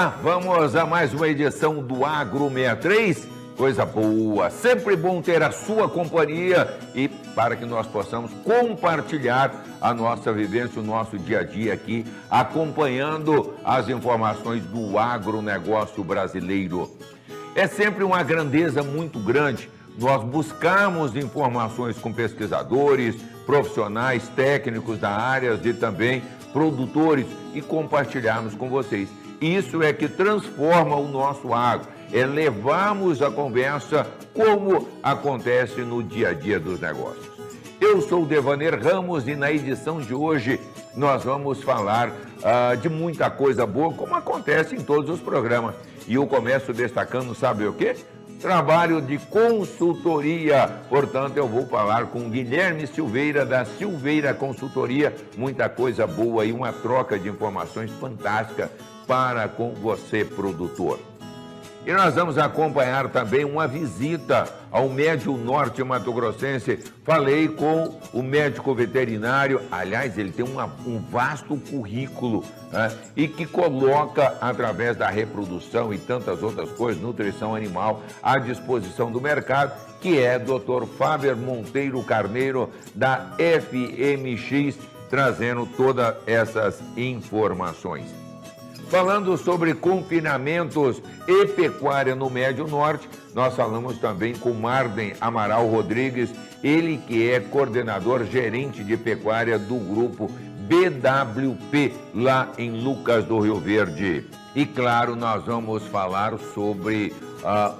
Olá, vamos a mais uma edição do Agro 63. Coisa boa, sempre bom ter a sua companhia e para que nós possamos compartilhar a nossa vivência, o nosso dia a dia aqui, acompanhando as informações do agronegócio brasileiro. É sempre uma grandeza muito grande nós buscarmos informações com pesquisadores, profissionais, técnicos da área e também produtores e compartilharmos com vocês. Isso é que transforma o nosso agro, é levarmos a conversa como acontece no dia a dia dos negócios. Eu sou o Devaner Ramos e na edição de hoje nós vamos falar de muita coisa boa, como acontece em todos os programas. E eu começo destacando, sabe o quê? Trabalho de consultoria. Portanto, eu vou falar com Guilherme Silveira, da Silveira Consultoria. Muita coisa boa e uma troca de informações fantástica para com você, produtor. E nós vamos acompanhar também uma visita ao Médio Norte Mato Grossense. Falei com o médico veterinário, aliás, ele tem um vasto currículo, né? E que coloca, através da reprodução e tantas outras coisas, nutrição animal, à disposição do mercado, que é Dr. Fáber Monteiro Carneiro, da FMX, trazendo todas essas informações. Falando sobre confinamentos e pecuária no Médio Norte, nós falamos também com Marden Amaral Rodrigues, ele que é coordenador gerente de pecuária do grupo BWP, lá em Lucas do Rio Verde. E claro, nós vamos falar sobre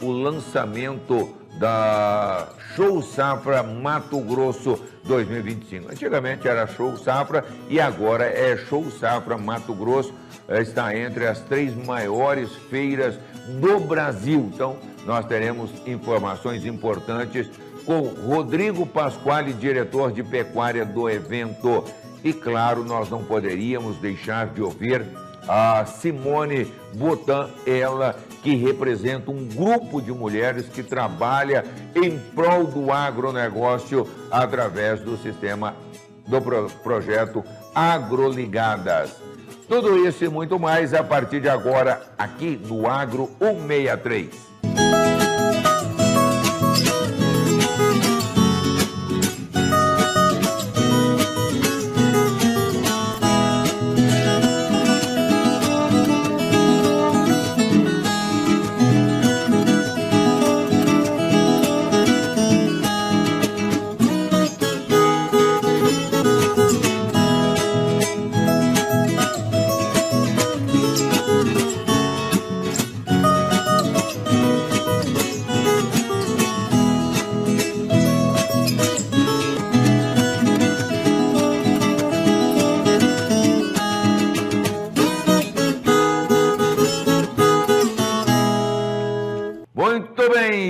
o lançamento da Show Safra Mato Grosso 2025. Antigamente era Show Safra e agora é Show Safra Mato Grosso. Está entre as 3 maiores feiras do Brasil. Então, nós teremos informações importantes com Rodrigo Pasquale, diretor de pecuária do evento. E, claro, nós não poderíamos deixar de ouvir a Simone Botan, ela que representa um grupo de mulheres que trabalha em prol do agronegócio através do sistema do projeto Agroligadas. Tudo isso e muito mais a partir de agora, aqui no Agro 163.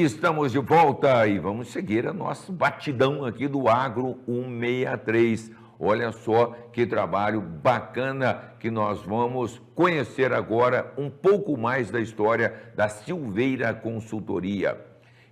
Estamos de volta e vamos seguir a nossa batidão aqui do Agro 163. Olha só que trabalho bacana que nós vamos conhecer agora um pouco mais da história da Silveira Consultoria.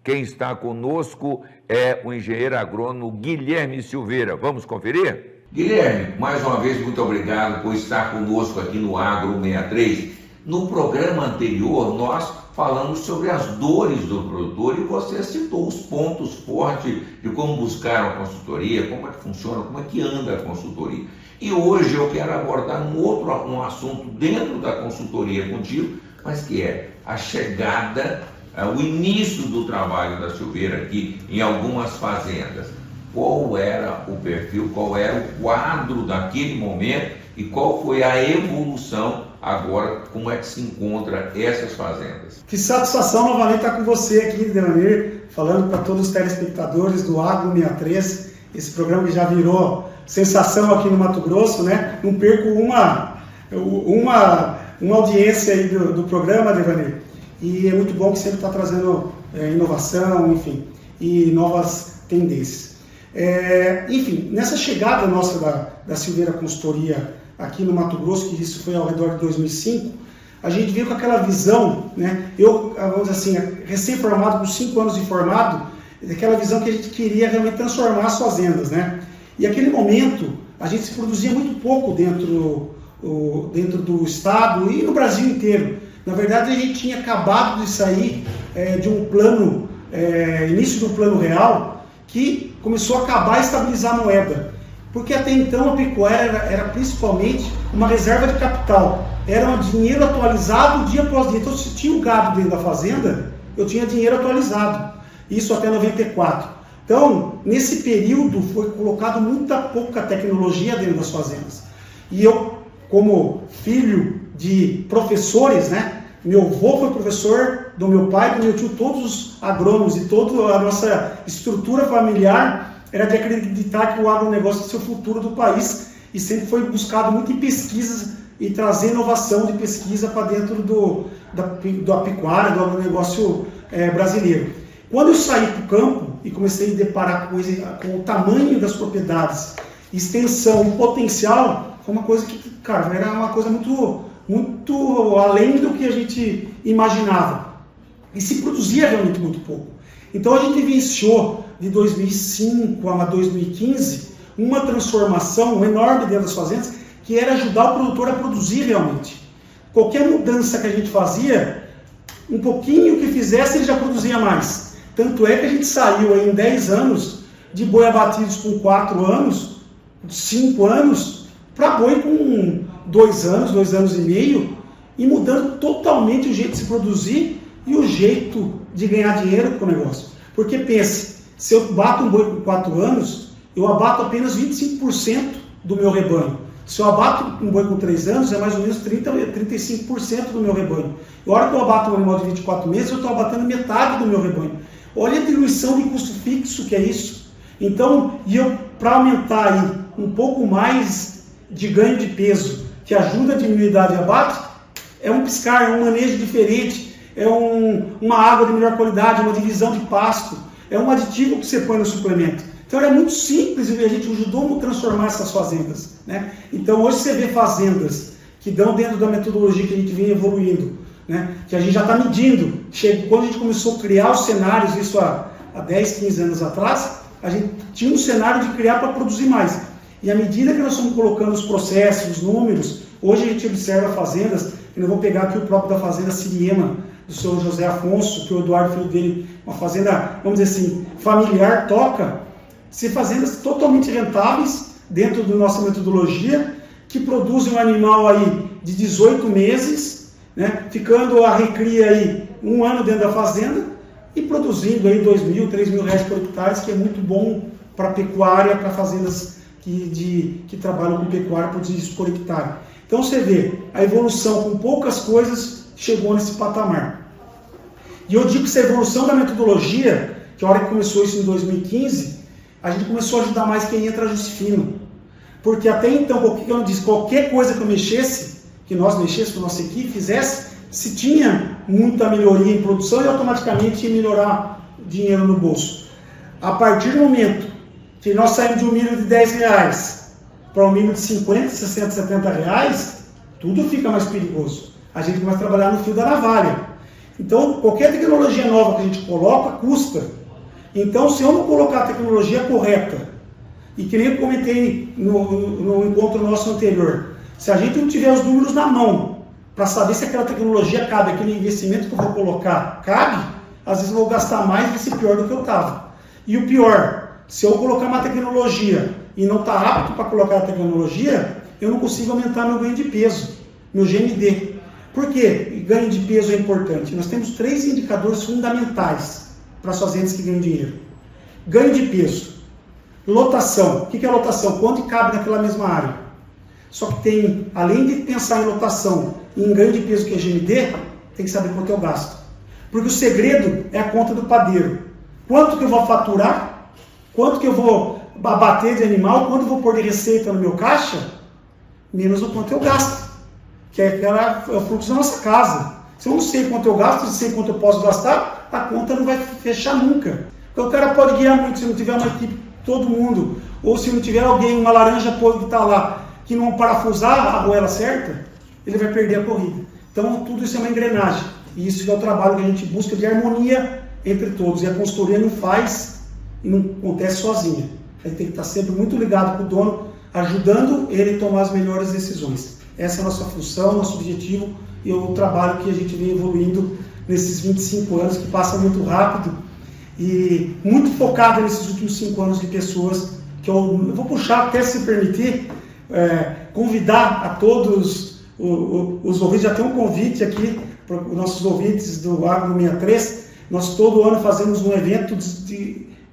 Quem está conosco é o engenheiro agrônomo Guilherme Silveira. Vamos conferir? Guilherme, mais uma vez, muito obrigado por estar conosco aqui no Agro 163. No programa anterior, nós falamos sobre as dores do produtor e você citou os pontos fortes de como buscar uma consultoria, como é que funciona, como é que anda a consultoria. E hoje eu quero abordar um assunto dentro da consultoria contigo, mas que é a chegada, o início do trabalho da Silveira aqui em algumas fazendas. Qual era o perfil, qual era o quadro daquele momento e qual foi a evolução agora, como é que se encontra essas fazendas? Que satisfação novamente estar com você aqui, Devaner, falando para todos os telespectadores do Agro 63, esse programa que já virou sensação aqui no Mato Grosso, né? Não perco uma audiência aí do programa, Devaner, e é muito bom que sempre está trazendo inovação, enfim, e novas tendências. Enfim, nessa chegada nossa da Silveira Consultoria aqui no Mato Grosso, que isso foi ao redor de 2005, a gente veio com aquela visão, né? Eu, vamos dizer assim, recém-formado, com 5 anos de formado, aquela visão que a gente queria realmente transformar as fazendas, né? E aquele momento, a gente se produzia muito pouco dentro do estado e no Brasil inteiro. Na verdade, a gente tinha acabado de sair de um plano, início de um plano real, que começou a acabar e estabilizar a moeda. Porque até então a pecuária era principalmente uma reserva de capital. Era um dinheiro atualizado dia após dia. Então, se tinha um gado dentro da fazenda, eu tinha dinheiro atualizado. Isso até 94. Então, nesse período, foi colocado muita pouca tecnologia dentro das fazendas. E eu, como filho de professores, né? Meu avô foi professor do meu pai, do meu tio, todos os agrônomos e toda a nossa estrutura familiar era de acreditar que o agronegócio é o futuro do país e sempre foi buscado muito em pesquisas e trazer inovação de pesquisa para dentro da pecuária, do agronegócio brasileiro. Quando eu saí para o campo e comecei a deparar com o tamanho das propriedades, extensão e potencial, foi uma coisa que, cara, era uma coisa muito além do que a gente imaginava. E se produzia realmente muito pouco. Então a gente vivenciou de 2005 a 2015 uma transformação enorme dentro das fazendas, que era ajudar o produtor a produzir realmente. Qualquer mudança que a gente fazia, um pouquinho que fizesse, ele já produzia mais. Tanto é que a gente saiu aí em 10 anos de boi abatidos com 4 anos, 5 anos, para boi com 2 anos, 2 anos e meio, e mudando totalmente o jeito de se produzir e o jeito de ganhar dinheiro com o negócio. Porque pense, se eu bato um boi com 4 anos, eu abato apenas 25% do meu rebanho. Se eu abato um boi com 3 anos, é mais ou menos 35% do meu rebanho. E a hora que eu abato um animal de 24 meses, eu estou abatendo metade do meu rebanho. Olha a diluição de custo fixo que é isso. Então, para aumentar aí um pouco mais de ganho de peso, que ajuda a diminuir a idade de abate, é um piscar, é um manejo diferente, é uma água de melhor qualidade, uma divisão de pasto, é um aditivo que você põe no suplemento. Então era muito simples e a gente ajudou a transformar essas fazendas, né? Então hoje você vê fazendas que dão dentro da metodologia que a gente vem evoluindo, né? Que a gente já está medindo. Quando a gente começou a criar os cenários, isso há 10, 15 anos atrás, a gente tinha um cenário de criar para produzir mais. E à medida que nós estamos colocando os processos, os números, hoje a gente observa fazendas, eu vou pegar aqui o próprio da fazenda Siriema, do senhor José Afonso, que o Eduardo, filho dele, uma fazenda, vamos dizer assim, familiar, toca, ser fazendas totalmente rentáveis, dentro da nossa metodologia, que produzem um animal aí de 18 meses, né, ficando a recria aí 1 ano dentro da fazenda, e produzindo aí 2.000, 3.000 reais por hectare, que é muito bom para pecuária, para fazendas que trabalham com pecuária, produzir isso por hectare. Então você vê, a evolução com poucas coisas chegou nesse patamar. E eu digo que essa evolução da metodologia, que a hora que começou isso em 2015, a gente começou a ajudar mais quem entra ajuste fino. Porque até então, qualquer coisa que eu mexesse, que nós mexêssemos, que a nossa equipe fizesse, se tinha muita melhoria em produção e automaticamente ia melhorar dinheiro no bolso. A partir do momento que nós saímos de um milho de 10 reais para um milho de 50, 60, 70 reais, tudo fica mais perigoso. A gente começa a trabalhar no fio da navalha. Então, qualquer tecnologia nova que a gente coloca, custa. Então, se eu não colocar a tecnologia correta, e que nem eu comentei no encontro nosso anterior, se a gente não tiver os números na mão, para saber se aquela tecnologia cabe, aquele investimento que eu vou colocar cabe, às vezes eu vou gastar mais e ser pior do que eu estava. E o pior, se eu colocar uma tecnologia e não está apto para colocar a tecnologia, eu não consigo aumentar meu ganho de peso, meu GMD. Por quê? Ganho de peso é importante. Nós temos 3 indicadores fundamentais para as fazendas que ganham dinheiro. Ganho de peso. Lotação. O que é lotação? Quanto cabe naquela mesma área? Só que tem, além de pensar em lotação e em ganho de peso que é GMD, tem que saber quanto eu gasto. Porque o segredo é a conta do padeiro. Quanto que eu vou faturar? Quanto que eu vou abater de animal? Quanto eu vou pôr de receita no meu caixa? Menos o quanto eu gasto. Que é o fluxo da nossa casa. Se eu não sei quanto eu gasto, não sei quanto eu posso gastar, a conta não vai fechar nunca. Então o cara pode guiar muito se não tiver uma equipe, todo mundo, ou se não tiver alguém, uma laranja podre que está lá, que não parafusar a argoela certa, ele vai perder a corrida. Então tudo isso é uma engrenagem. E isso é o trabalho que a gente busca de harmonia entre todos. E a consultoria não faz e não acontece sozinha. A gente tem que estar sempre muito ligado com o dono, ajudando ele a tomar as melhores decisões. Essa é a nossa função, nosso objetivo e o trabalho que a gente vem evoluindo nesses 25 anos, que passa muito rápido e muito focado nesses últimos 5 anos de pessoas que eu vou puxar, até se permitir, convidar a todos os ouvintes, já tem um convite aqui para os nossos ouvintes do Agro 63, nós todo ano fazemos um evento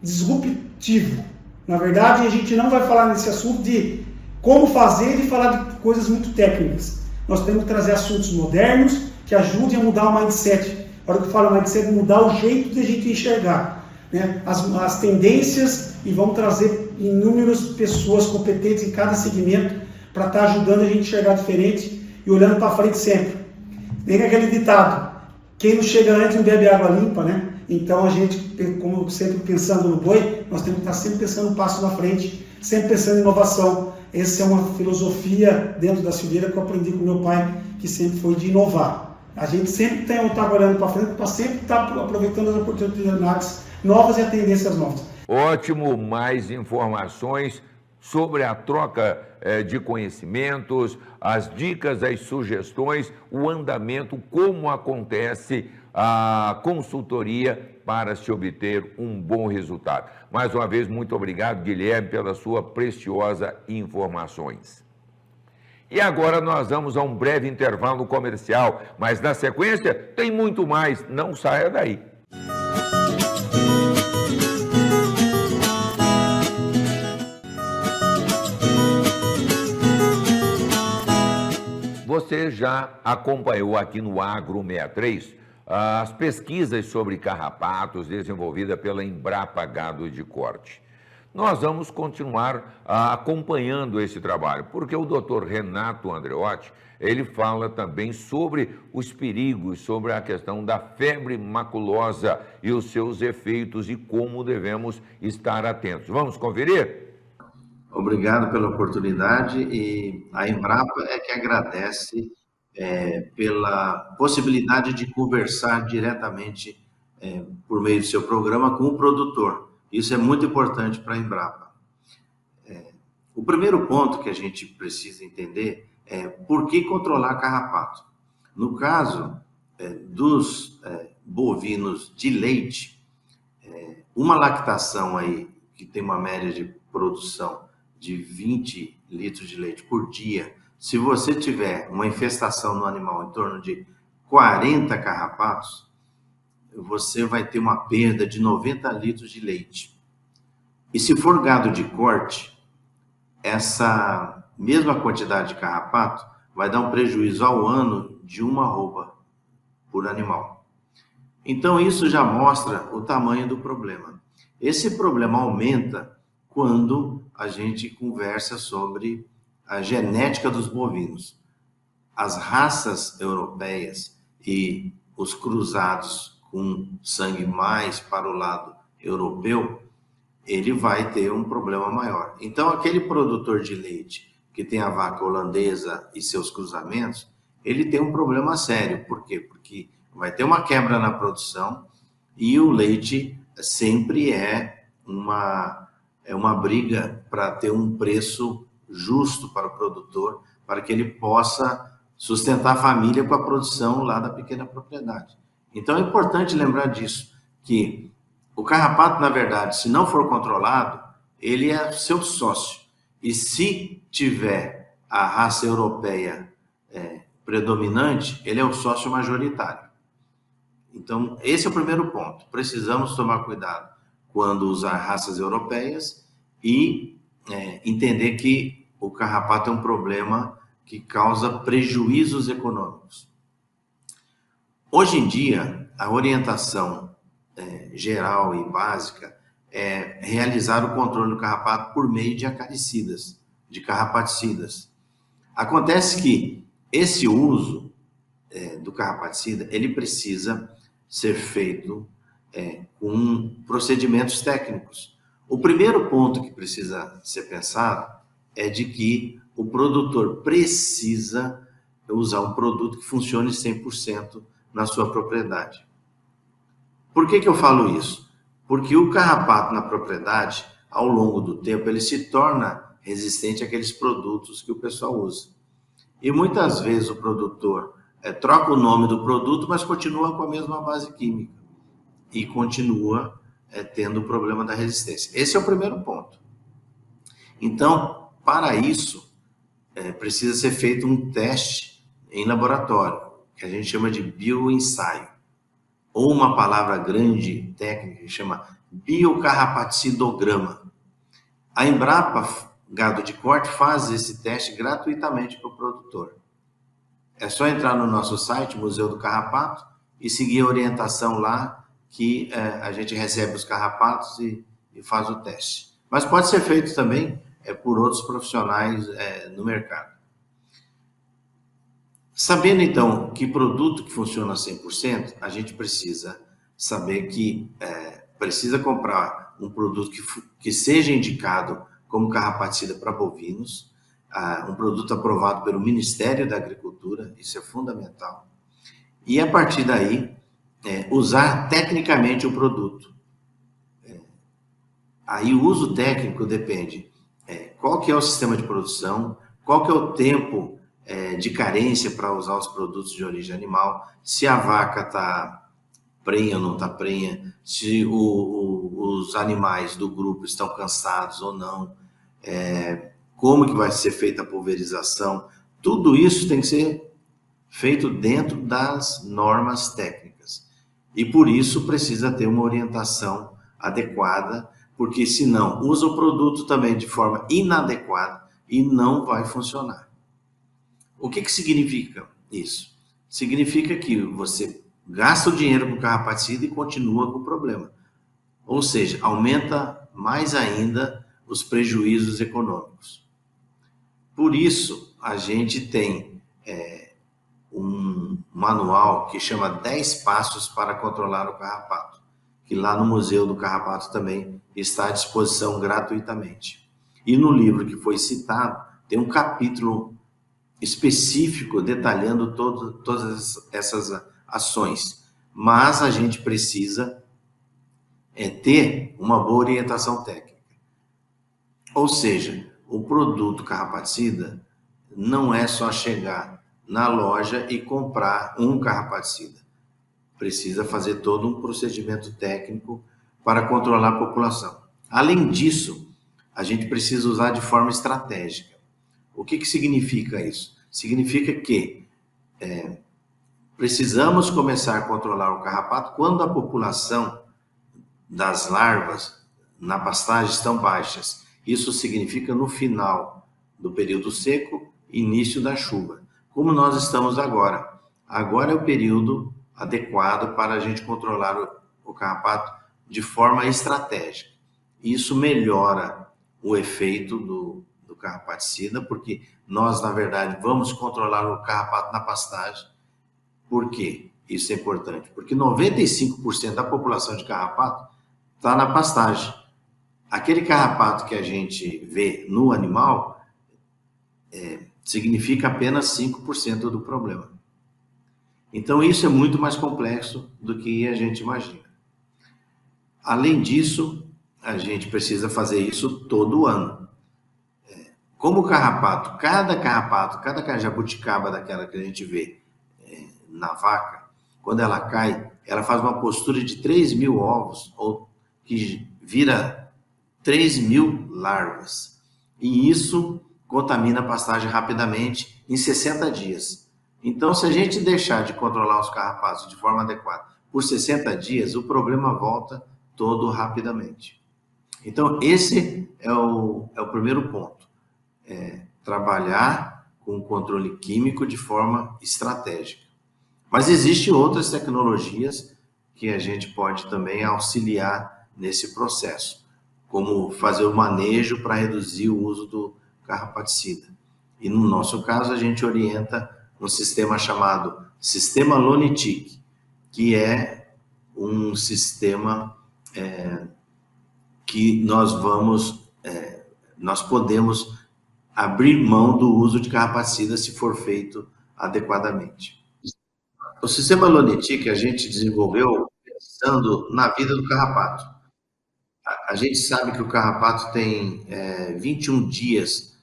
disruptivo. Na verdade, a gente não vai falar nesse assunto de como fazer e falar de coisas muito técnicas. Nós temos que trazer assuntos modernos que ajudem a mudar o mindset. A hora que eu falo mindset, mudar o jeito de a gente enxergar, né? As tendências, e vamos trazer inúmeras pessoas competentes em cada segmento para estar ajudando a gente a enxergar diferente e olhando para frente sempre. Nem aquele ditado, quem não chega antes não bebe água limpa, né? Então a gente, como sempre pensando no boi, nós temos que estar sempre pensando um passo na frente, sempre pensando em inovação. Essa é uma filosofia dentro da Silveira que eu aprendi com meu pai, que sempre foi de inovar. A gente sempre está olhando para frente para sempre estar aproveitando as oportunidades novas e as tendências novas. Ótimo, mais informações sobre a troca de conhecimentos, as dicas, as sugestões, o andamento, como acontece a consultoria para se obter um bom resultado. Mais uma vez, muito obrigado, Guilherme, pela sua preciosa informações. E agora nós vamos a um breve intervalo comercial, mas na sequência tem muito mais, não saia daí. Você já acompanhou aqui no Agro 63 as pesquisas sobre carrapatos desenvolvidas pela Embrapa Gado de Corte. Nós vamos continuar acompanhando esse trabalho, porque o Dr. Renato Andreotti, ele fala também sobre os perigos, sobre a questão da febre maculosa e os seus efeitos e como devemos estar atentos. Vamos conferir? Obrigado pela oportunidade e a Embrapa é que agradece pela possibilidade de conversar diretamente por meio do seu programa com o produtor. Isso é muito importante para a Embrapa. O primeiro ponto que a gente precisa entender é por que controlar carrapato. No caso dos bovinos de leite, uma lactação aí que tem uma média de produção de 20 litros de leite por dia, se você tiver uma infestação no animal em torno de 40 carrapatos, você vai ter uma perda de 90 litros de leite. E se for gado de corte, essa mesma quantidade de carrapato vai dar um prejuízo ao ano de uma arroba por animal. Então isso já mostra o tamanho do problema. Esse problema aumenta quando a gente conversa sobre a genética dos bovinos. As raças europeias e os cruzados com sangue mais para o lado europeu, ele vai ter um problema maior. Então, aquele produtor de leite que tem a vaca holandesa e seus cruzamentos, ele tem um problema sério. Por quê? Porque vai ter uma quebra na produção e o leite sempre é uma briga para ter um preço justo para o produtor, para que ele possa sustentar a família com a produção lá da pequena propriedade. Então é importante lembrar disso, que o carrapato, na verdade, se não for controlado, ele é seu sócio. E se tiver a raça europeia predominante, ele é o sócio majoritário. Então, esse é o primeiro ponto. Precisamos tomar cuidado quando usar raças europeias e entender que o carrapato é um problema que causa prejuízos econômicos. Hoje em dia, a orientação geral e básica é realizar o controle do carrapato por meio de acaricidas, de carrapaticidas. Acontece que esse uso do carrapaticida, ele precisa ser feito com procedimentos técnicos. O primeiro ponto que precisa ser pensado é de que o produtor precisa usar um produto que funcione 100% na sua propriedade. Por que eu falo isso? Porque o carrapato na propriedade, ao longo do tempo, ele se torna resistente àqueles produtos que o pessoal usa. E muitas vezes o produtor troca o nome do produto, mas continua com a mesma base química e continua tendo o problema da resistência. Esse é o primeiro ponto. Então, para isso, precisa ser feito um teste em laboratório, que a gente chama de bioensaio, ou uma palavra grande técnica que chama biocarrapacidograma. A Embrapa Gado de Corte faz esse teste gratuitamente para o produtor. É só entrar no nosso site, Museu do Carrapato, e seguir a orientação lá, que a gente recebe os carrapatos e faz o teste. Mas pode ser feito também por outros profissionais no mercado. Sabendo, então, que produto que funciona 100%, a gente precisa saber que precisa comprar um produto que seja indicado como carrapaticida para bovinos, um produto aprovado pelo Ministério da Agricultura, isso é fundamental. E, a partir daí, usar tecnicamente o produto. Aí o uso técnico depende qual que é o sistema de produção, qual que é o tempo de carência para usar os produtos de origem animal, se a vaca está prenha ou não está prenha, se os animais do grupo estão cansados ou não, como que vai ser feita a pulverização. Tudo isso tem que ser feito dentro das normas técnicas. E por isso precisa ter uma orientação adequada, porque senão usa o produto também de forma inadequada e não vai funcionar. O que significa isso? Significa que você gasta o dinheiro com carrapaticida e continua com o problema. Ou seja, aumenta mais ainda os prejuízos econômicos. Por isso, a gente tem um manual que chama 10 passos para controlar o carrapato, que lá no Museu do Carrapato também está à disposição gratuitamente. E no livro que foi citado, tem um capítulo específico detalhando todas essas ações. Mas a gente precisa ter uma boa orientação técnica. Ou seja, o produto carrapaticida não é só chegar na loja e comprar um carrapaticida. Precisa fazer todo um procedimento técnico para controlar a população. Além disso, a gente precisa usar de forma estratégica. O que significa isso? Significa que precisamos começar a controlar o carrapato quando a população das larvas na pastagem estão baixas. Isso significa no final do período seco, início da chuva. Como nós estamos agora. Agora é o período adequado para a gente controlar o carrapato de forma estratégica. Isso melhora o efeito do carrapaticida, porque nós, na verdade, vamos controlar o carrapato na pastagem. Por quê? Isso é importante. Porque 95% da população de carrapato está na pastagem. Aquele carrapato que a gente vê no animal significa apenas 5% do problema. Então, isso é muito mais complexo do que a gente imagina. Além disso, a gente precisa fazer isso todo ano. Como o carrapato, cada jabuticaba daquela que a gente vê na vaca, quando ela cai, ela faz uma postura de 3.000 ovos, ou que vira 3.000 larvas. E isso contamina a pastagem rapidamente em 60 dias. Então, se a gente deixar de controlar os carrapatos de forma adequada por 60 dias, o problema volta todo rapidamente. Então, esse é o primeiro ponto. Trabalhar com o controle químico de forma estratégica. Mas existem outras tecnologias que a gente pode também auxiliar nesse processo, como fazer o manejo para reduzir o uso do carrapaticida. E no nosso caso, a gente orienta um sistema chamado Sistema Lonitic, que é um sistema que nós podemos abrir mão do uso de carrapaticida se for feito adequadamente. O sistema Lonitic a gente desenvolveu pensando na vida do carrapato. A gente sabe que o carrapato tem 21 dias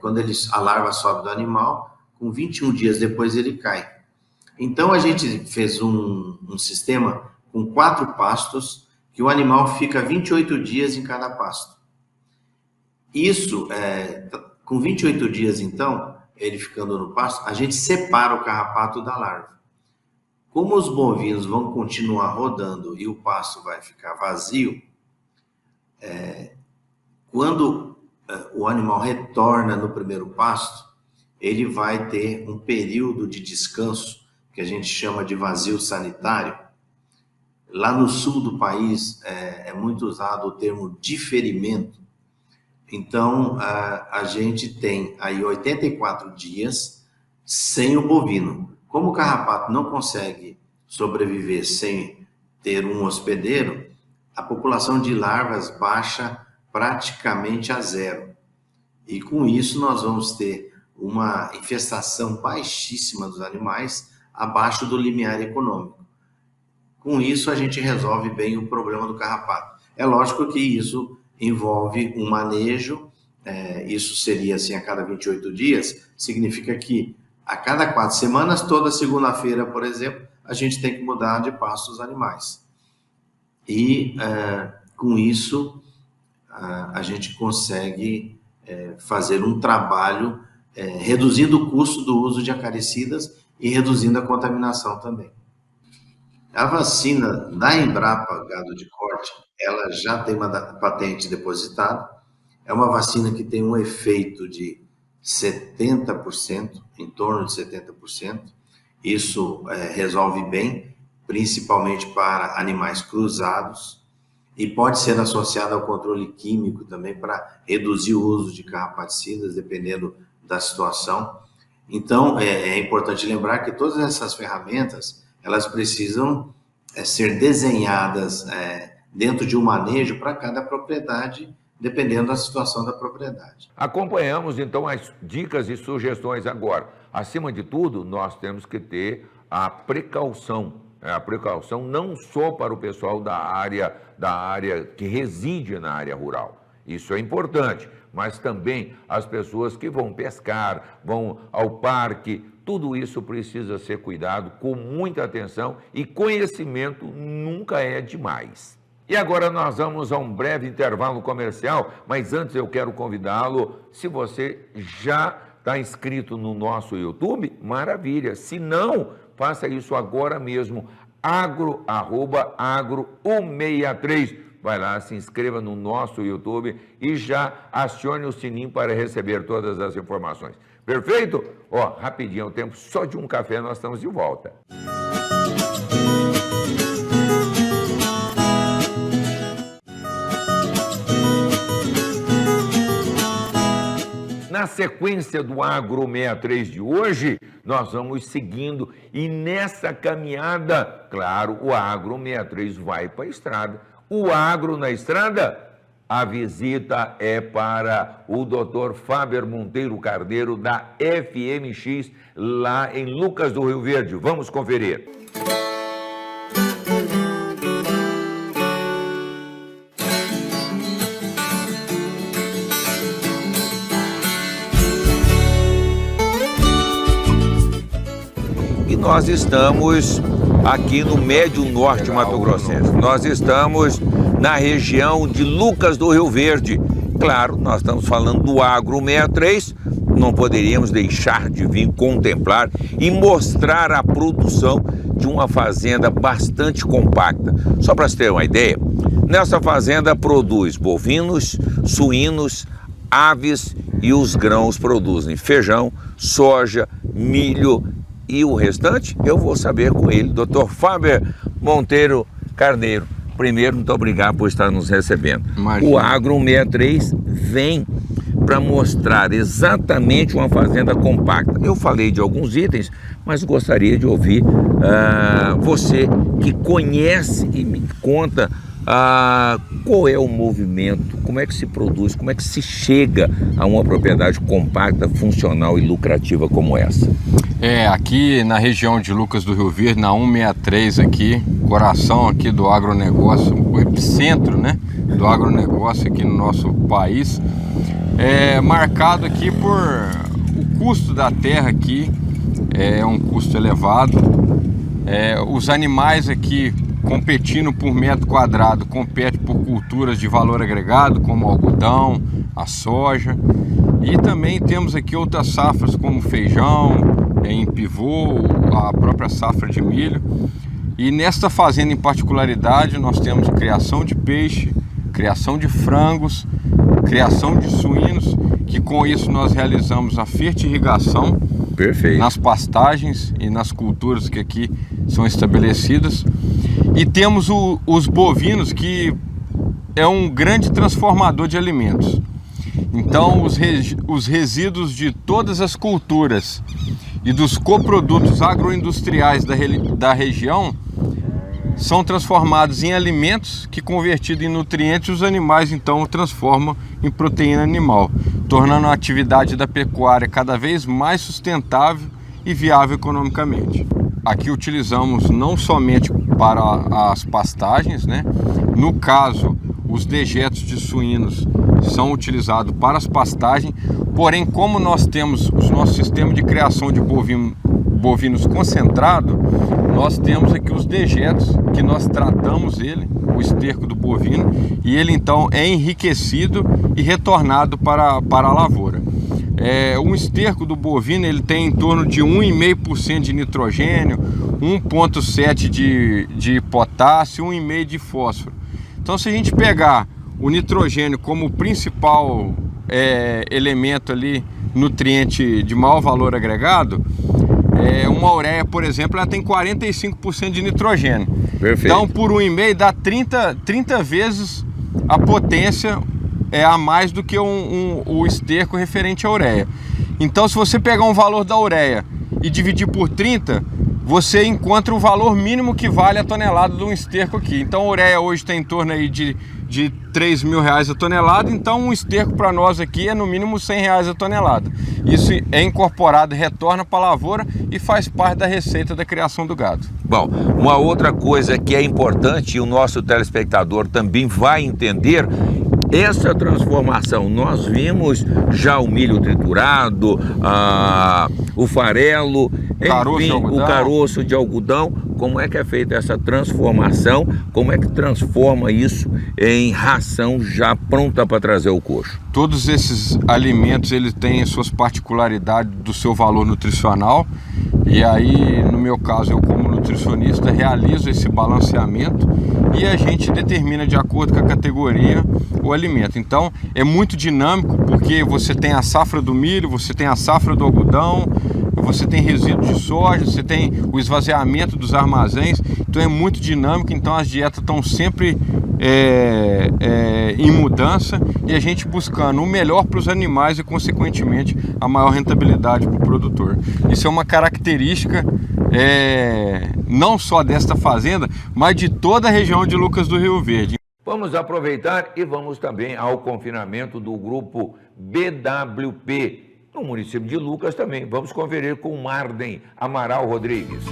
quando a larva sobe do animal com 21 dias depois ele cai. Então a gente fez um sistema com 4 pastos, que o animal fica 28 dias em cada pasto. Isso, com 28 dias então, ele ficando no pasto, a gente separa o carrapato da larva. Como os bovinos vão continuar rodando e o pasto vai ficar vazio, quando o animal retorna no primeiro pasto, ele vai ter um período de descanso, que a gente chama de vazio sanitário. Lá no sul do país é muito usado o termo diferimento. Então, a gente tem aí 84 dias sem o bovino. Como o carrapato não consegue sobreviver sem ter um hospedeiro, a população de larvas baixa praticamente a zero. E com isso nós vamos ter uma infestação baixíssima dos animais abaixo do limiar econômico. Com isso a gente resolve bem o problema do carrapato. É lógico que isso envolve um manejo, isso seria assim a cada 28 dias, significa que a cada 4 semanas, toda segunda-feira, por exemplo, a gente tem que mudar de pasto os animais. E com isso a gente consegue fazer um trabalho reduzindo o custo do uso de acaricidas e reduzindo a contaminação também. A vacina da Embrapa Gado de Corte, ela já tem uma patente depositada, é uma vacina que tem um efeito de 70%, em torno de 70%, isso resolve bem, principalmente para animais cruzados, e pode ser associado ao controle químico também para reduzir o uso de carrapaticidas, dependendo da situação. Então, é importante lembrar que todas essas ferramentas, elas precisam ser desenhadas dentro de um manejo para cada propriedade, dependendo da situação da propriedade. Acompanhamos, então, as dicas e sugestões agora. Acima de tudo, nós temos que ter a precaução. A precaução não só para o pessoal da área que reside na área rural. Isso é importante, mas também as pessoas que vão pescar, vão ao parque, tudo isso precisa ser cuidado com muita atenção e conhecimento nunca é demais. E agora nós vamos a um breve intervalo comercial, mas antes eu quero convidá-lo, se você já está inscrito no nosso YouTube, maravilha, se não, faça isso agora mesmo, agro163. Vai lá, se inscreva no nosso YouTube e já acione o sininho para receber todas as informações. Perfeito? Rapidinho, o tempo só de um café, nós estamos de volta. Na sequência do Agro 63 de hoje, nós vamos seguindo e nessa caminhada, claro, o Agro 63 vai para a estrada. O Agro na estrada, a visita é para o Dr. Fáber Monteiro Carneiro, da FMX, lá em Lucas do Rio Verde. Vamos conferir. Nós estamos aqui no Médio Norte Mato Grossense. Nós estamos na região de Lucas do Rio Verde. Claro, nós estamos falando do Agro 63, não poderíamos deixar de vir contemplar e mostrar a produção de uma fazenda bastante compacta. Só para você ter uma ideia, nessa fazenda produz bovinos, suínos, aves e os grãos produzem feijão, soja, milho, e o restante eu vou saber com ele, Dr. Fáber Monteiro Carneiro. Primeiro, muito obrigado por estar nos recebendo. Imagina. O Agro 63 vem para mostrar exatamente uma fazenda compacta. Eu falei de alguns itens, mas gostaria de ouvir você que conhece e me conta qual é o movimento, como é que se produz, como é que se chega a uma propriedade compacta, funcional e lucrativa como essa. Aqui na região de Lucas do Rio Verde, na 163 aqui, coração aqui do agronegócio, o epicentro, né, do agronegócio aqui no nosso país, marcado aqui por o custo da terra aqui é um custo elevado. Os animais aqui competindo por metro quadrado competem por culturas de valor agregado, como o algodão, a soja. E também temos aqui outras safras como feijão, em pivô, a própria safra de milho. E nesta fazenda em particularidade nós temos criação de peixe, criação de frangos, criação de suínos, que com isso nós realizamos a fertirrigação. Perfeito. Nas pastagens e nas culturas que aqui são estabelecidas. E temos os bovinos, que é um grande transformador de alimentos. Então os resíduos de todas as culturas e dos coprodutos agroindustriais da região são transformados em alimentos que, convertidos em nutrientes, os animais então transformam em proteína animal, tornando a atividade da pecuária cada vez mais sustentável e viável economicamente. Aqui utilizamos não somente para as pastagens, né? No caso, os dejetos de suínos são utilizados para as pastagens, porém, como nós temos o nosso sistema de criação de bovinos concentrado, nós temos aqui os dejetos que nós tratamos o esterco do bovino, e ele então é enriquecido e retornado para a lavoura. Um esterco do bovino ele tem em torno de 1,5% de nitrogênio, 1,7% de potássio, 1,5% de fósforo. Então, se a gente pegar o nitrogênio como o principal elemento ali, nutriente de maior valor agregado, uma ureia, por exemplo, ela tem 45% de nitrogênio. Perfeito. Então, por 1,5 dá 30 vezes a potência a mais do que o esterco referente à ureia. Então, se você pegar um valor da ureia e dividir por 30, você encontra o valor mínimo que vale a tonelada de um esterco aqui. Então, a ureia hoje está em torno aí de R$3.000 a tonelada, então um esterco para nós aqui é no mínimo R$100 a tonelada. Isso é incorporado, retorna para a lavoura e faz parte da receita da criação do gado. Bom, uma outra coisa que é importante e o nosso telespectador também vai entender, essa transformação. Nós vimos já o milho triturado, o farelo, enfim, o caroço de algodão. Como é que é feita essa transformação? Como é que transforma isso em ração já pronta para trazer o coxo? Todos esses alimentos eles têm as suas particularidades do seu valor nutricional, e aí no meu caso eu, como nutricionista, realizo esse balanceamento e a gente determina de acordo com a categoria o alimento. Então é muito dinâmico, porque você tem a safra do milho, você tem a safra do algodão, você tem resíduos de soja, você tem o esvaziamento dos armazéns, então é muito dinâmico. Então as dietas estão sempre em mudança, e a gente buscando o melhor para os animais e consequentemente a maior rentabilidade para o produtor. Isso é uma característica não só desta fazenda, mas de toda a região de Lucas do Rio Verde. Vamos aproveitar e vamos também ao confinamento do grupo BWP, no município de Lucas também. Vamos conferir com Marden Amaral Rodrigues.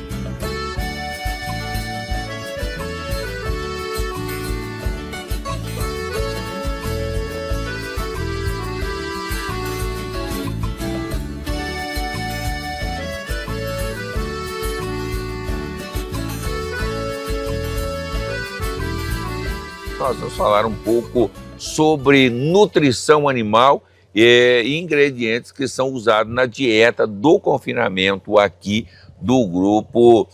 Nós vamos falar um pouco sobre nutrição animal e ingredientes que são usados na dieta do confinamento aqui do grupo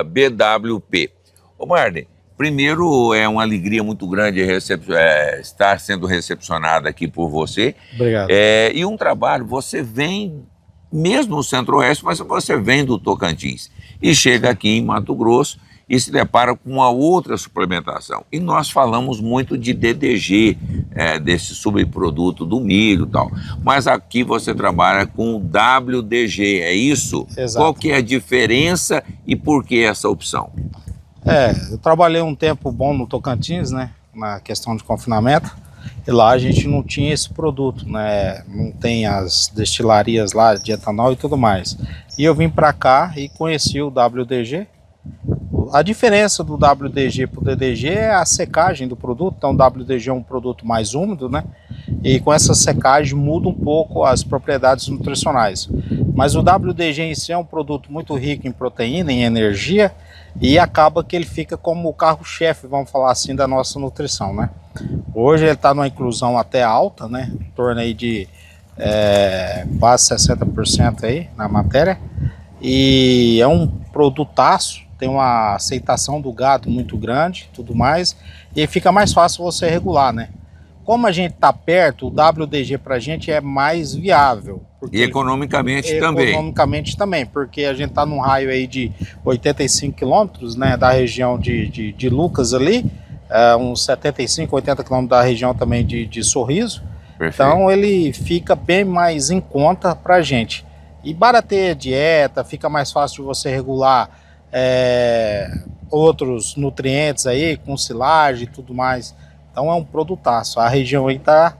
BWP. Ô Marden, primeiro é uma alegria muito grande estar sendo recepcionado aqui por você. Obrigado. E um trabalho, você vem mesmo no Centro-Oeste, mas você vem do Tocantins e chega aqui em Mato Grosso e se depara com uma outra suplementação. E nós falamos muito de DDG, desse subproduto do milho e tal. Mas aqui você trabalha com WDG, é isso? Exato. Qual que é a diferença e por que essa opção? Eu trabalhei um tempo bom no Tocantins, né, na questão de confinamento, e lá a gente não tinha esse produto, né, não tem as destilarias lá de etanol e tudo mais. E eu vim para cá e conheci o WDG. A diferença do WDG para o DDG é a secagem do produto. Então o WDG é um produto mais úmido, né? e com essa secagem muda um pouco as propriedades nutricionais. Mas o WDG em si é um produto muito rico em proteína, em energia, e acaba que ele fica como o carro-chefe, vamos falar assim, da nossa nutrição, né? Hoje ele está numa inclusão até alta, né? Em torno aí de quase 60% aí na matéria, e é um produtaço, tem uma aceitação do gado muito grande, tudo mais, e fica mais fácil você regular, né? Como a gente está perto, o WDG para a gente é mais viável. E economicamente também. Economicamente também, porque a gente está num raio aí de 85 quilômetros, né, da região de Lucas ali, uns 75, 80 quilômetros da região também de Sorriso. Perfeito. Então ele fica bem mais em conta para a gente. E barateia a dieta, fica mais fácil de você regular outros nutrientes aí, com silagem e tudo mais. Então é um produtaço. A região aí tá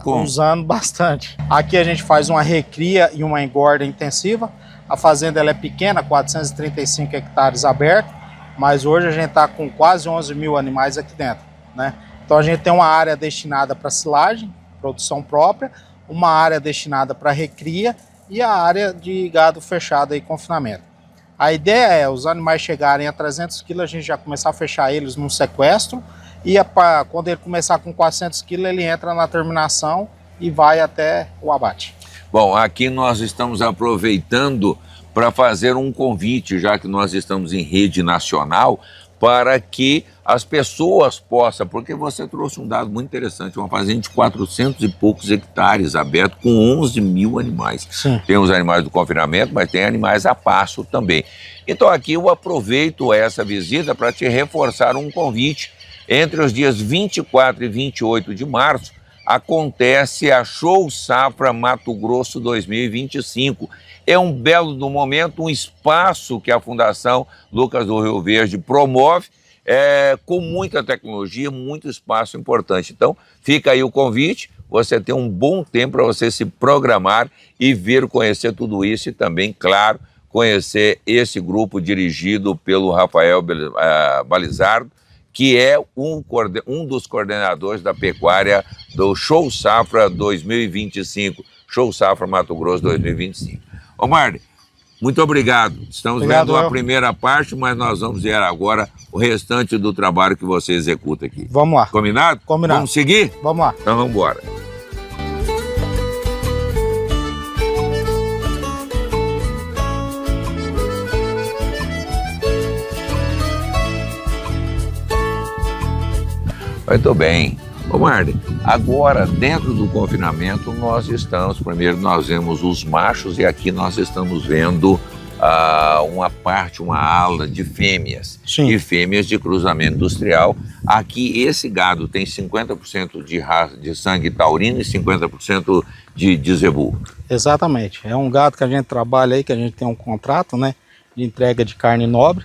usando bastante. Aqui a gente faz uma recria e uma engorda intensiva. A fazenda ela é pequena, 435 hectares abertos, mas hoje a gente está com quase 11 mil animais aqui dentro, né? Então a gente tem uma área destinada para silagem, produção própria, uma área destinada para recria e a área de gado fechado e confinamento. A ideia é os animais chegarem a 300 quilos, a gente já começar a fechar eles num sequestro, e quando ele começar com 400 quilos, ele entra na terminação e vai até o abate. Bom, aqui nós estamos aproveitando para fazer um convite, já que nós estamos em rede nacional, para que as pessoas possam, porque você trouxe um dado muito interessante, uma fazenda de 400 e poucos hectares aberto com 11 mil animais. Sim. Tem os animais do confinamento, mas tem animais a pasto também. Então aqui eu aproveito essa visita para te reforçar um convite. Entre os dias 24 e 28 de março, acontece a Show Safra Mato Grosso 2025. É um belo do momento, um espaço que a Fundação Lucas do Rio Verde promove, com muita tecnologia, muito espaço importante. Então, fica aí o convite, você tem um bom tempo para você se programar e vir conhecer tudo isso e também, claro, conhecer esse grupo dirigido pelo Rafael Balizardo, que é um dos coordenadores da pecuária do Show Safra 2025, Show Safra Mato Grosso 2025. Ô Marli, muito obrigado. Estamos vendo a primeira parte, mas nós vamos ver agora o restante do trabalho que você executa aqui. Vamos lá. Combinado? Combinado. Vamos seguir? Vamos lá. Então vamos embora. Muito bem. Ô Marli, agora dentro do confinamento nós vemos os machos e aqui nós estamos vendo uma ala de fêmeas. Sim. E fêmeas de cruzamento industrial. Aqui esse gado tem 50% de sangue taurino e 50% de zebu. Exatamente. É um gado que a gente trabalha aí, que a gente tem um contrato, né, de entrega de carne nobre,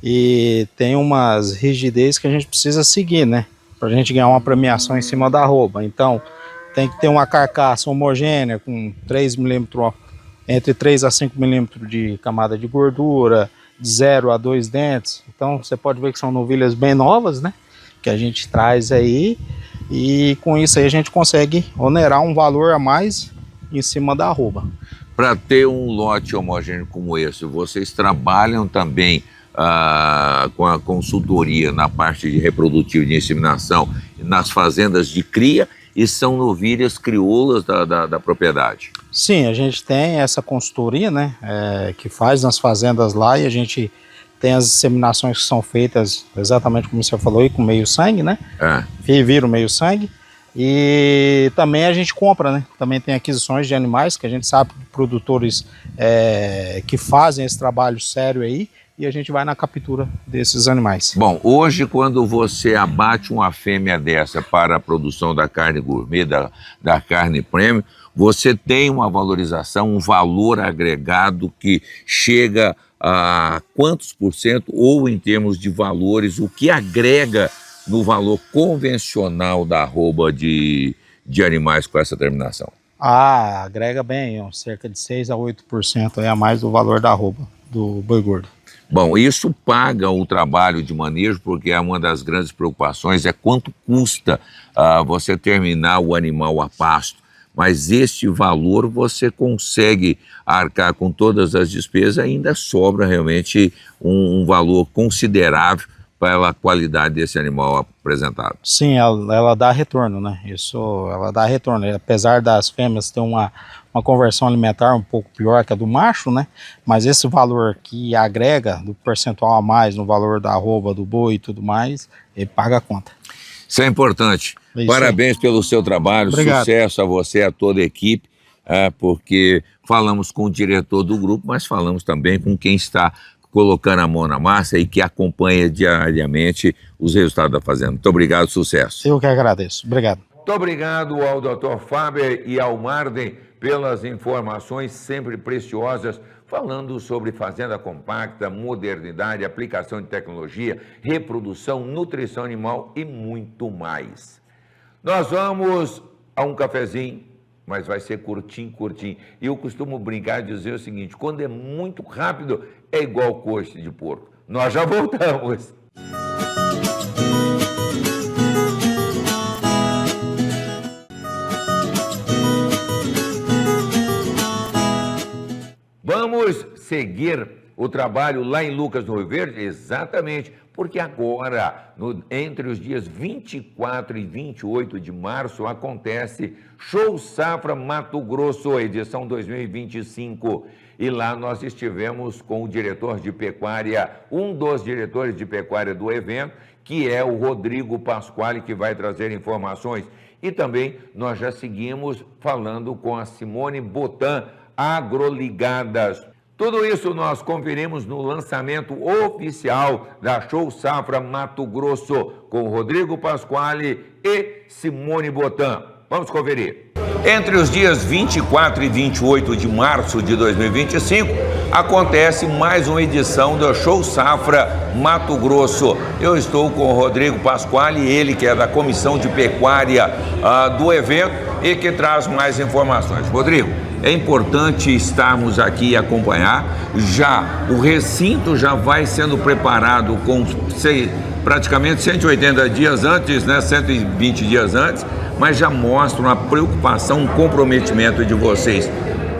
e tem umas rigidez que a gente precisa seguir, né, para a gente ganhar uma premiação em cima da arroba. Então, tem que ter uma carcaça homogênea com 3 milímetros, entre 3 a 5 milímetros de camada de gordura, de 0 a 2 dentes. Então, você pode ver que são novilhas bem novas, né, que a gente traz aí, e com isso aí a gente consegue onerar um valor a mais em cima da arroba. Para ter um lote homogêneo como esse, vocês trabalham também com a consultoria na parte de reprodutiva de inseminação nas fazendas de cria, e são novilhas crioulas da propriedade? Sim, a gente tem essa consultoria, né, que faz nas fazendas lá, e a gente tem as inseminações que são feitas exatamente como você falou aí, com meio sangue, né, vira o meio sangue, e também a gente compra, né, também tem aquisições de animais, que a gente sabe produtores que fazem esse trabalho sério aí, e a gente vai na captura desses animais. Bom, hoje quando você abate uma fêmea dessa para a produção da carne gourmet, da carne premium, você tem uma valorização, um valor agregado que chega a quantos por cento, ou em termos de valores, o que agrega no valor convencional da arroba de animais com essa terminação? Agrega bem, cerca de 6 a 8% a mais do valor da arroba do boi gordo. Bom, isso paga o trabalho de manejo, porque é uma das grandes preocupações é quanto custa você terminar o animal a pasto. Mas este valor você consegue arcar com todas as despesas, ainda sobra realmente um valor considerável pela qualidade desse animal apresentado. Sim, ela dá retorno, né? Isso, ela dá retorno. Apesar das fêmeas ter uma conversão alimentar um pouco pior que a do macho, né? Mas esse valor que agrega do percentual a mais no valor da arroba, do boi e tudo mais, ele paga a conta. Isso é importante. É isso. Parabéns pelo seu trabalho, Obrigado. Sucesso a você, a toda a equipe, porque falamos com o diretor do grupo, mas falamos também com quem está colocando a mão na massa e que acompanha diariamente os resultados da fazenda. Muito obrigado, sucesso. Eu que agradeço. Obrigado. Muito obrigado ao Dr. Faber e ao Marden pelas informações sempre preciosas, falando sobre fazenda compacta, modernidade, aplicação de tecnologia, reprodução, nutrição animal e muito mais. Nós vamos a um cafezinho, mas vai ser curtinho. E eu costumo brincar e dizer o seguinte, quando é muito rápido, é igual coxa de porco. Nós já voltamos. Vamos seguir o trabalho lá em Lucas do Rio Verde? Exatamente, porque agora, entre os dias 24 e 28 de março, acontece Show Safra Mato Grosso, edição 2025. E lá nós estivemos com o diretor de pecuária, um dos diretores de pecuária do evento, que é o Rodrigo Pasquale, que vai trazer informações. E também nós já seguimos falando com a Simone Botan, Agroligadas. Tudo isso nós conferimos no lançamento oficial da Show Safra Mato Grosso, com Rodrigo Pasquale e Simone Botan. Vamos conferir. Entre os dias 24 e 28 de março de 2025, acontece mais uma edição da Show Safra Mato Grosso. Eu estou com o Rodrigo Pasquale, ele que é da Comissão de Pecuária do evento e que traz mais informações. Rodrigo, é importante estarmos aqui e acompanhar. Já o recinto já vai sendo preparado com praticamente 180 dias antes, né, 120 dias antes, mas já mostra uma preocupação, um comprometimento de vocês.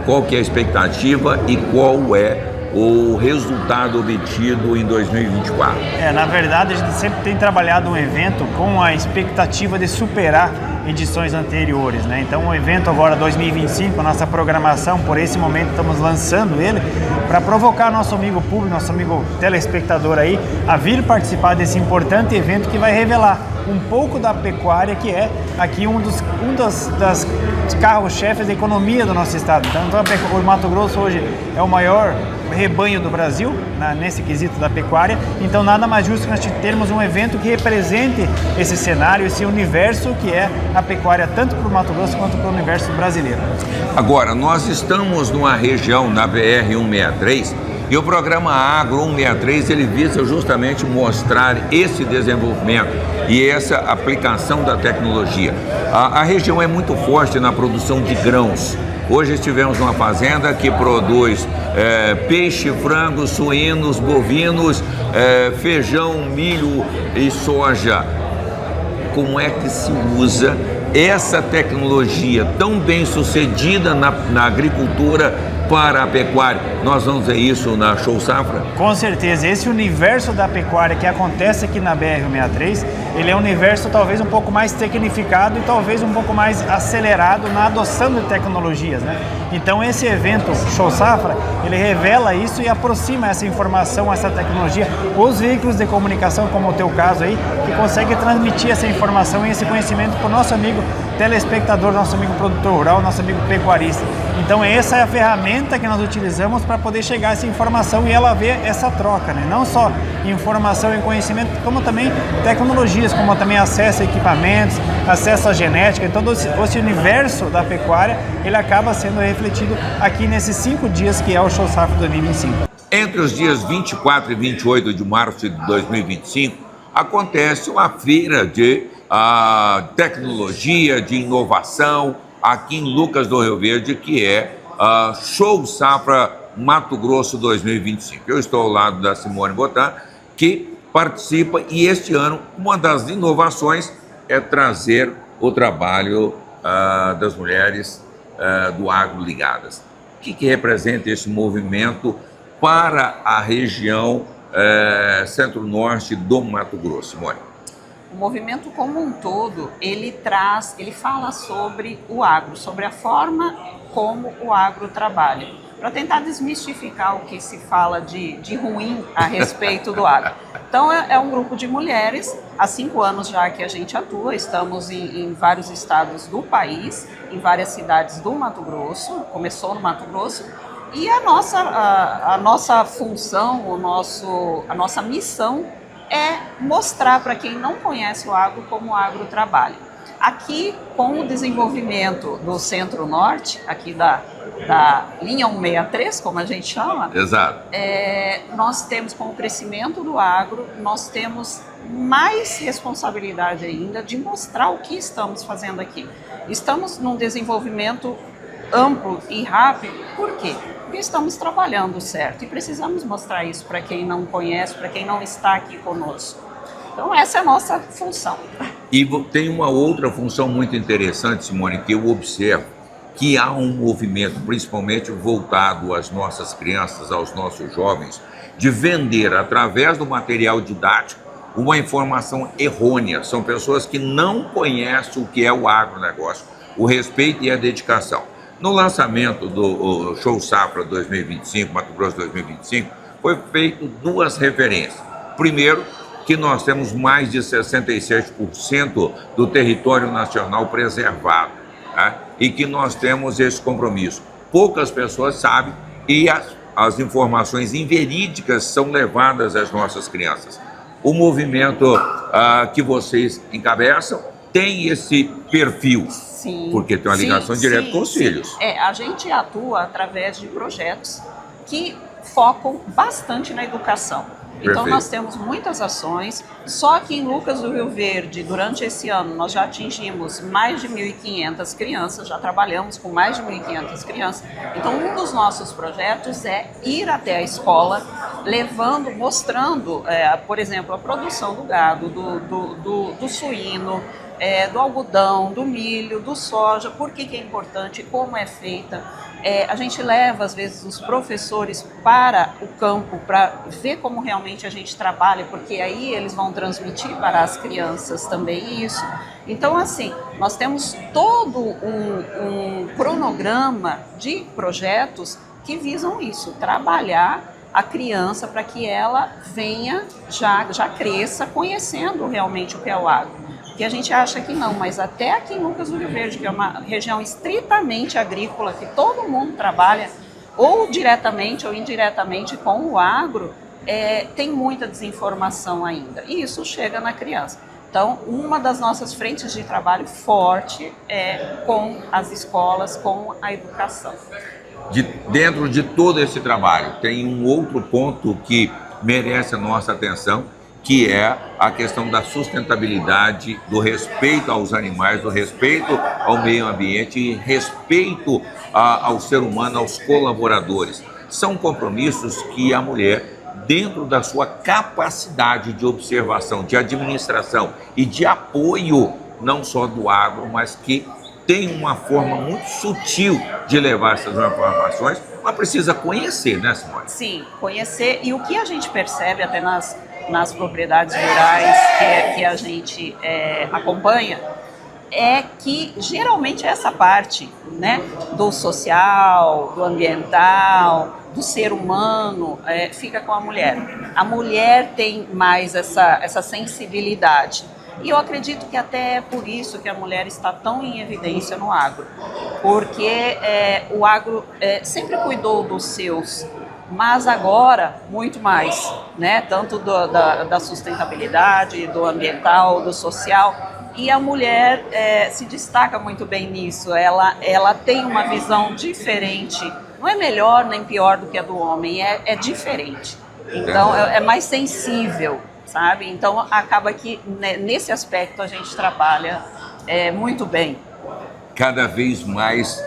Qual que é a expectativa e qual é o resultado obtido em 2024? Na verdade, a gente sempre tem trabalhado um evento com a expectativa de superar edições anteriores, né? Então, o evento agora 2025, a nossa programação, por esse momento estamos lançando ele para provocar nosso amigo público, nosso amigo telespectador aí, a vir participar desse importante evento que vai revelar um pouco da pecuária, que é aqui um das carros-chefes da economia do nosso estado. Então, o Mato Grosso hoje é o maior rebanho do Brasil, nesse quesito da pecuária, então nada mais justo que nós termos um evento que represente esse cenário, esse universo que é a pecuária, tanto para o Mato Grosso quanto para o universo brasileiro. Agora, nós estamos numa região, na BR-163, e o programa Agro 163, ele visa justamente mostrar esse desenvolvimento e essa aplicação da tecnologia. A região é muito forte na produção de grãos. Hoje estivemos numa fazenda que produz peixe, frangos, suínos, bovinos, feijão, milho e soja. Como é que se usa essa tecnologia tão bem sucedida na agricultura para a pecuária? Nós vamos ver isso na Show Safra? Com certeza, esse universo da pecuária que acontece aqui na BR-163, ele é um universo talvez um pouco mais tecnificado e talvez um pouco mais acelerado na adoção de tecnologias, né? Então esse evento Show Safra, ele revela isso e aproxima essa informação, essa tecnologia, os veículos de comunicação, como o teu caso aí, que consegue transmitir essa informação e esse conhecimento para o nosso amigo telespectador, nosso amigo produtor rural, nosso amigo pecuarista. Então essa é a ferramenta que nós utilizamos para poder chegar a essa informação e ela ver essa troca, né? Não só informação e conhecimento, como também tecnologias, como também acesso a equipamentos, acesso à genética. Então esse universo da pecuária, ele acaba sendo refletido aqui nesses 5 dias que é o Show Safra 2025. Entre os dias 24 e 28 de março de 2025, acontece uma feira de tecnologia, de inovação, aqui em Lucas do Rio Verde, que é Show Safra Mato Grosso 2025. Eu estou ao lado da Simone Botan, que participa, e este ano uma das inovações é trazer o trabalho das mulheres do agro ligadas. O que representa esse movimento para a região centro-norte do Mato Grosso, Simone? O movimento como um todo, ele fala sobre o agro, sobre a forma como o agro trabalha, para tentar desmistificar o que se fala de ruim a respeito do agro. Então é um grupo de mulheres, há 5 anos já que a gente atua, estamos em vários estados do país, em várias cidades do Mato Grosso, começou no Mato Grosso, e a nossa função, a nossa missão é mostrar para quem não conhece o agro como o agro trabalha. Aqui, com o desenvolvimento do Centro-Norte, aqui da linha 163, como a gente chama, Exato. Nós temos, com o crescimento do agro, nós temos mais responsabilidade ainda de mostrar o que estamos fazendo aqui. Estamos num desenvolvimento amplo e rápido, por quê? Porque estamos trabalhando certo e precisamos mostrar isso para quem não conhece, para quem não está aqui conosco. Então essa é a nossa função. E tem uma outra função muito interessante, Simone, que eu observo, que há um movimento, principalmente voltado às nossas crianças, aos nossos jovens, de vender através do material didático uma informação errônea. São pessoas que não conhecem o que é o agronegócio, o respeito e a dedicação. No lançamento do Show Safra 2025, Mato Grosso 2025, foi feito 2 referências. Primeiro, que nós temos mais de 66% do território nacional preservado, tá? E que nós temos esse compromisso. Poucas pessoas sabem e as informações inverídicas são levadas às nossas crianças. O movimento que vocês encabeçam tem esse perfil. Sim, porque tem uma ligação direta com os filhos. A gente atua através de projetos que focam bastante na educação. Então Perfeito. nós temos muitas ações, só que em Lucas do Rio Verde, durante esse ano, nós já atingimos mais de 1.500 crianças, já trabalhamos com mais de 1.500 crianças. Então um dos nossos projetos é ir até a escola, mostrando, por exemplo, a produção do gado, do suíno, do algodão, do milho, do soja, por que é importante, como é feita. A gente leva, às vezes, os professores para o campo para ver como realmente a gente trabalha, porque aí eles vão transmitir para as crianças também isso. Então, assim, nós temos todo um cronograma de projetos que visam isso, trabalhar a criança para que ela venha, já cresça conhecendo realmente o que é o agro. Que a gente acha que não, mas até aqui em Lucas do Rio Verde, que é uma região estritamente agrícola, que todo mundo trabalha, ou diretamente ou indiretamente com o agro, tem muita desinformação ainda. E isso chega na criança. Então, uma das nossas frentes de trabalho forte é com as escolas, com a educação. Dentro de todo esse trabalho, tem um outro ponto que merece a nossa atenção, que é a questão da sustentabilidade, do respeito aos animais, do respeito ao meio ambiente e respeito ao ser humano, aos colaboradores. São compromissos que a mulher, dentro da sua capacidade de observação, de administração e de apoio, não só do agro, mas que tem uma forma muito sutil de levar essas informações, mas precisa conhecer, né, Simone? Sim, conhecer. E o que a gente percebe até nas propriedades rurais que a gente acompanha, é que geralmente essa parte, né, do social, do ambiental, do ser humano, fica com a mulher. A mulher tem mais essa sensibilidade. E eu acredito que até é por isso que a mulher está tão em evidência no agro, porque o agro sempre cuidou dos seus, mas agora muito mais, né? Tanto da sustentabilidade, do ambiental, do social. E a mulher se destaca muito bem nisso, ela tem uma visão diferente, não é melhor nem pior do que a do homem, é diferente, então é mais sensível, sabe? Então acaba que nesse aspecto a gente trabalha muito bem. Cada vez mais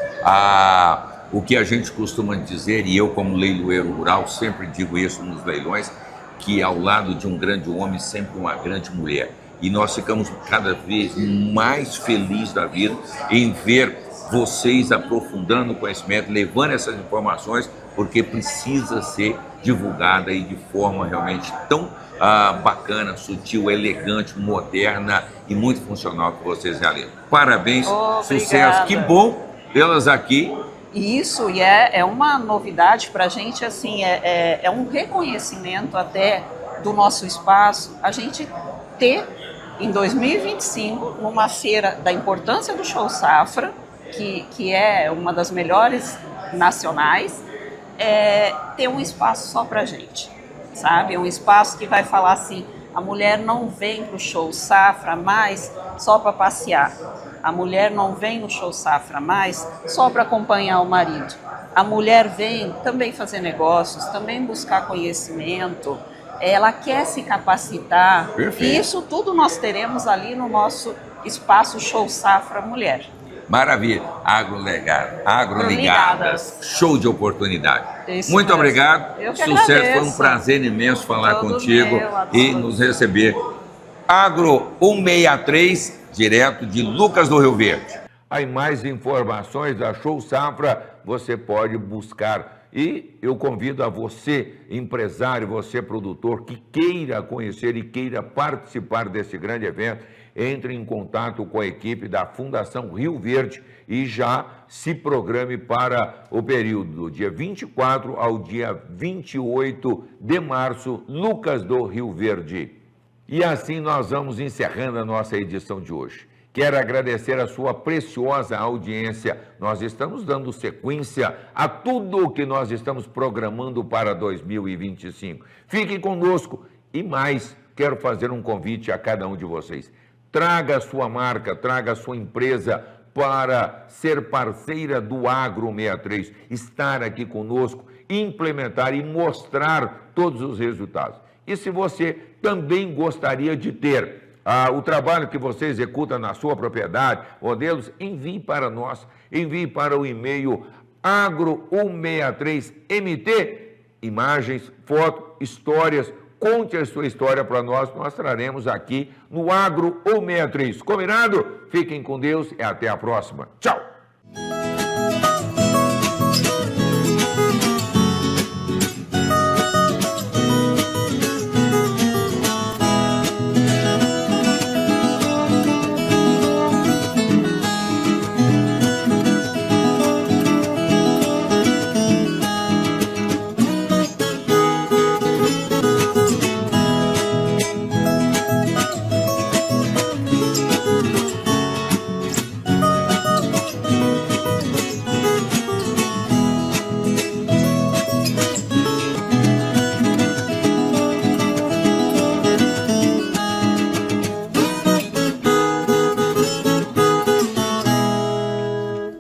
o que a gente costuma dizer, e eu como leiloeiro rural sempre digo isso nos leilões, que ao lado de um grande homem sempre uma grande mulher. E nós ficamos cada vez mais felizes da vida em ver vocês aprofundando o conhecimento, levando essas informações, porque precisa ser divulgada e de forma realmente tão bacana, sutil, elegante, moderna e muito funcional que vocês realizam. Parabéns, sucesso, que bom tê-las aqui. Isso, e é uma novidade para a gente, assim, é um reconhecimento até do nosso espaço, a gente ter em 2025, numa feira da importância do Show Safra, que é uma das melhores nacionais, ter um espaço só para a gente, sabe? Um espaço que vai falar assim, a mulher não vem para o Show Safra mais só para passear. A mulher não vem no Show Safra mais só para acompanhar o marido. A mulher vem também fazer negócios, também buscar conhecimento, ela quer se capacitar. Perfeito. E isso tudo nós teremos ali no nosso espaço Show Safra Mulher. Maravilha. Agroligadas. Show de oportunidade. Isso Muito mesmo. obrigado. Eu que Sucesso. agradeço. Foi um prazer imenso falar Todo contigo meu, e nos receber. Agro 163, direto de Lucas do Rio Verde. Aí mais informações da Show Safra você pode buscar. E eu convido a você, empresário, você produtor, que queira conhecer e queira participar desse grande evento, entre em contato com a equipe da Fundação Rio Verde e já se programe para o período do dia 24 ao dia 28 de março, Lucas do Rio Verde. E assim nós vamos encerrando a nossa edição de hoje. Quero agradecer a sua preciosa audiência. Nós estamos dando sequência a tudo o que nós estamos programando para 2025. Fiquem conosco e mais, quero fazer um convite a cada um de vocês. Traga a sua marca, traga a sua empresa para ser parceira do Agro 63, estar aqui conosco, implementar e mostrar todos os resultados. E se você também gostaria de ter o trabalho que você executa na sua propriedade, modelos, envie para nós, envie para o e-mail agro163mt, imagens, fotos, histórias, conte a sua história para nós traremos aqui no Agro 163. Combinado? Fiquem com Deus e até a próxima. Tchau!